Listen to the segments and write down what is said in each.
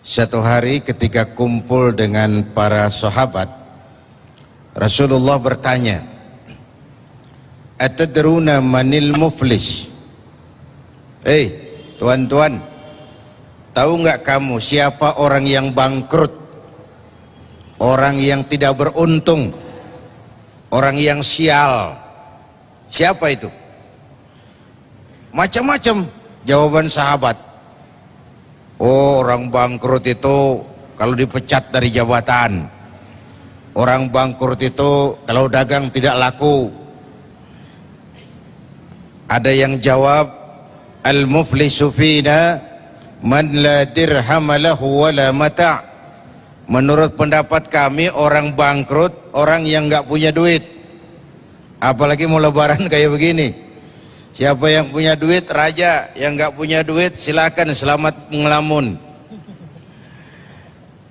Satu hari ketika kumpul dengan para sahabat, Rasulullah bertanya, "Atadruna manil muflis?" Tuan-tuan, tahu nggak kamu siapa orang yang bangkrut, orang yang tidak beruntung, orang yang sial? Siapa itu? Macam-macam jawaban sahabat. Oh, orang bangkrut itu kalau dipecat dari jabatan. Orang bangkrut itu kalau dagang tidak laku. Ada yang jawab, al-muflisu fina man la dirham lahu wala mata'. Menurut pendapat kami, orang bangkrut orang yang nggak punya duit. Apalagi mau lebaran kayak begini. Siapa yang punya duit raja, yang nggak punya duit silakan selamat ngelamun.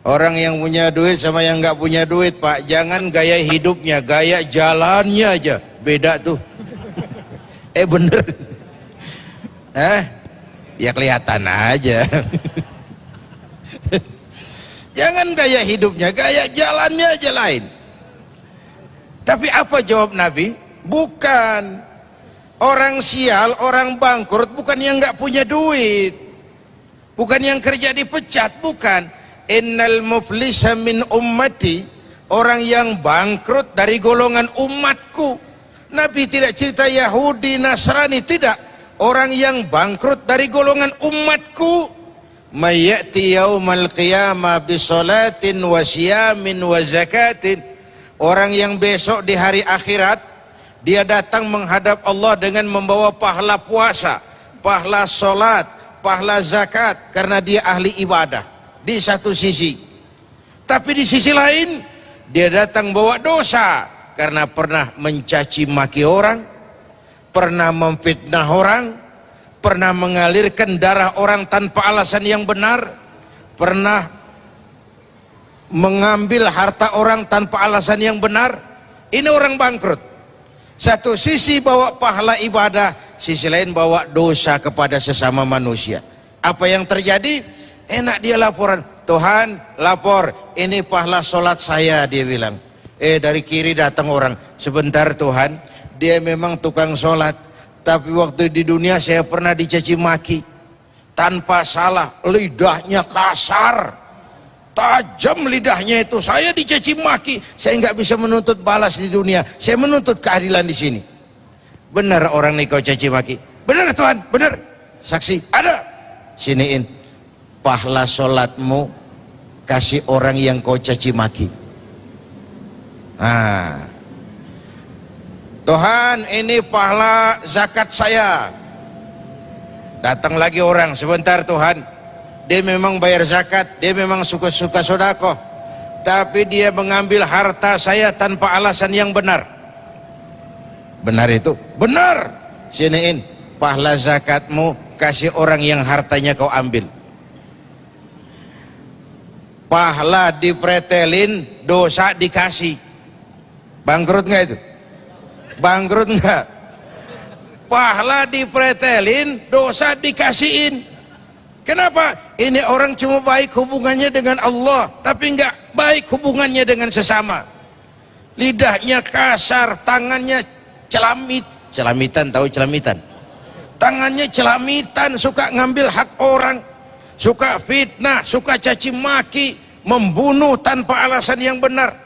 Orang yang punya duit sama yang nggak punya duit, Pak, jangan gaya hidupnya, gaya jalannya aja beda tuh. Bener. Ya kelihatan aja. Jangan gaya hidupnya, gaya jalannya aja lain. Tapi apa jawab Nabi? Bukan. Orang sial, orang bangkrut bukan yang nggak punya duit, bukan yang kerja dipecat, bukan. Innal muflisa min ummati, orang yang bangkrut dari golongan umatku. Nabi tidak cerita Yahudi, Nasrani, tidak. Orang yang bangkrut dari golongan umatku. Mayyati yaumal qiyamah bisolatin wa siyamin wa zakatin. Orang yang besok di hari akhirat dia datang menghadap Allah dengan membawa pahala puasa, pahala solat, pahala zakat, karena dia ahli ibadah di satu sisi. Tapi di sisi lain dia datang bawa dosa karena pernah mencaci maki orang, pernah memfitnah orang, pernah mengalirkan darah orang tanpa alasan yang benar, pernah mengambil harta orang tanpa alasan yang benar. Ini orang bangkrut. Satu sisi bawa pahala ibadah, sisi lain bawa dosa kepada sesama manusia. Apa yang terjadi? Enak dia laporan, Tuhan lapor, ini pahala sholat saya, dia bilang. Dari kiri datang orang, sebentar Tuhan, dia memang tukang sholat, tapi waktu di dunia saya pernah dicaci maki, tanpa salah, lidahnya kasar, tajam lidahnya itu, saya dicaci maki, saya nggak bisa menuntut balas di dunia, saya menuntut keadilan di sini. Benar orang nih kau caci maki? Benar Tuhan, benar. Saksi ada? Siniin pahala sholatmu, kasih orang yang kau caci maki. Tuhan, ini pahala zakat saya. Datang lagi orang, sebentar Tuhan, dia memang bayar zakat, dia memang suka-suka sedekah, tapi dia mengambil harta saya tanpa alasan yang benar. Benar itu? Benar. Siniin pahala zakatmu, kasih orang yang hartanya kau ambil. Pahala dipretelin, dosa dikasih. Bangkrut nggak itu? Bangkrut nggak? Pahala dipretelin, dosa dikasihin. Kenapa? Ini orang cuma baik hubungannya dengan Allah, tapi nggak baik hubungannya dengan sesama. Lidahnya kasar, tangannya celamitan, tahu celamitan? Tangannya celamitan, suka ngambil hak orang, suka fitnah, suka caci maki, membunuh tanpa alasan yang benar.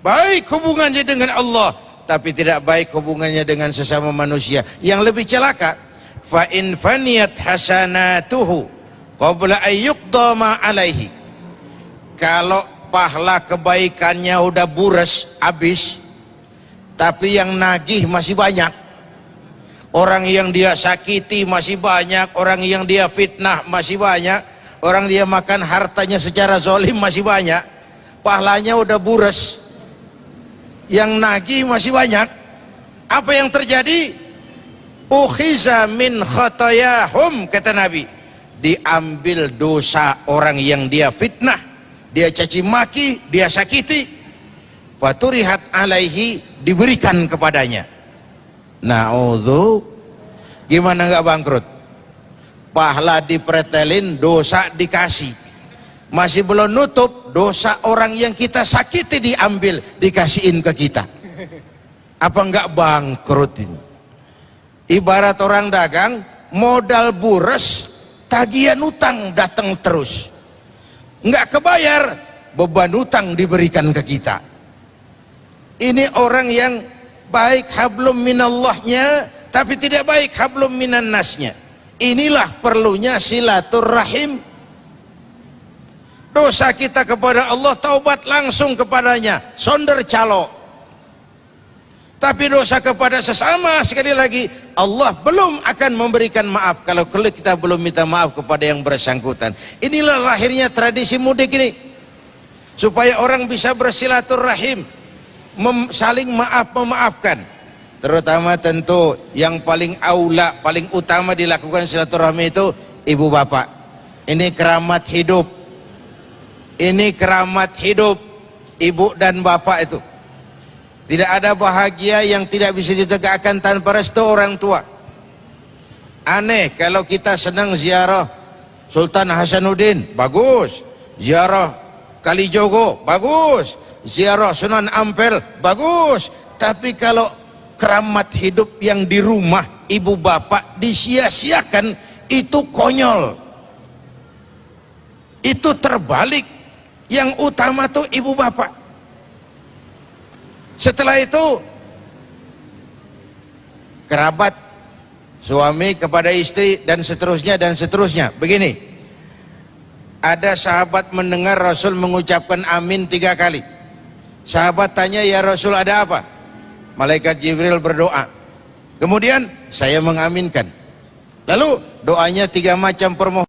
Baik hubungannya dengan Allah, tapi tidak baik hubungannya dengan sesama manusia. Yang lebih celaka, fa in faniyat hasanatuhu qabla ayyuqda ma alaihi. Kalau pahala kebaikannya udah buras, habis, tapi yang nagih masih banyak. Orang yang dia sakiti masih banyak, orang yang dia fitnah masih banyak, orang dia makan hartanya secara zalim masih banyak. Pahalanya udah buras, yang nagih masih banyak. Apa yang terjadi? Ukhiza min khatayahum, kata Nabi, diambil dosa orang yang dia fitnah, dia caci maki, dia sakiti, faturihat alaihi, diberikan kepadanya. Na'udzu, gimana nggak bangkrut? Pahala dipretelin, dosa dikasih. masih belum nutup, dosa orang yang kita sakiti diambil, dikasihin ke kita. Apa enggak bangkrut ini? Ibarat orang dagang, modal bures, tagihan utang datang terus, enggak kebayar, beban utang diberikan ke kita. Ini orang yang baik hablum minallahnya, tapi tidak baik hablum minan nasnya. Inilah perlunya silaturrahim. Dosa kita kepada Allah, taubat langsung kepadanya, sonder calo. Tapi dosa kepada sesama, sekali lagi, Allah belum akan memberikan maaf kalau kita belum minta maaf kepada yang bersangkutan. Inilah lahirnya tradisi mudik ini, supaya orang bisa bersilaturahim, saling memaafkan. Terutama tentu yang paling aula, paling utama dilakukan silaturahmi itu ibu bapak. Ini keramat hidup. Ini keramat hidup ibu dan bapak itu. Tidak ada bahagia yang tidak bisa ditegakkan tanpa restu orang tua. Aneh kalau kita senang ziarah Sultan Hasanuddin, bagus. Ziarah Kalijogo, bagus. Ziarah Sunan Ampel, bagus. Tapi kalau keramat hidup yang di rumah ibu bapak disia-siakan, itu konyol, itu terbalik. Yang utama tuh ibu bapak. Setelah itu kerabat, suami kepada istri, dan seterusnya dan seterusnya. Begini, ada sahabat mendengar Rasul mengucapkan amin 3 kali. Sahabat tanya, ya Rasul ada apa? Malaikat Jibril berdoa, kemudian saya mengaminkan. Lalu doanya 3 macam permohonan.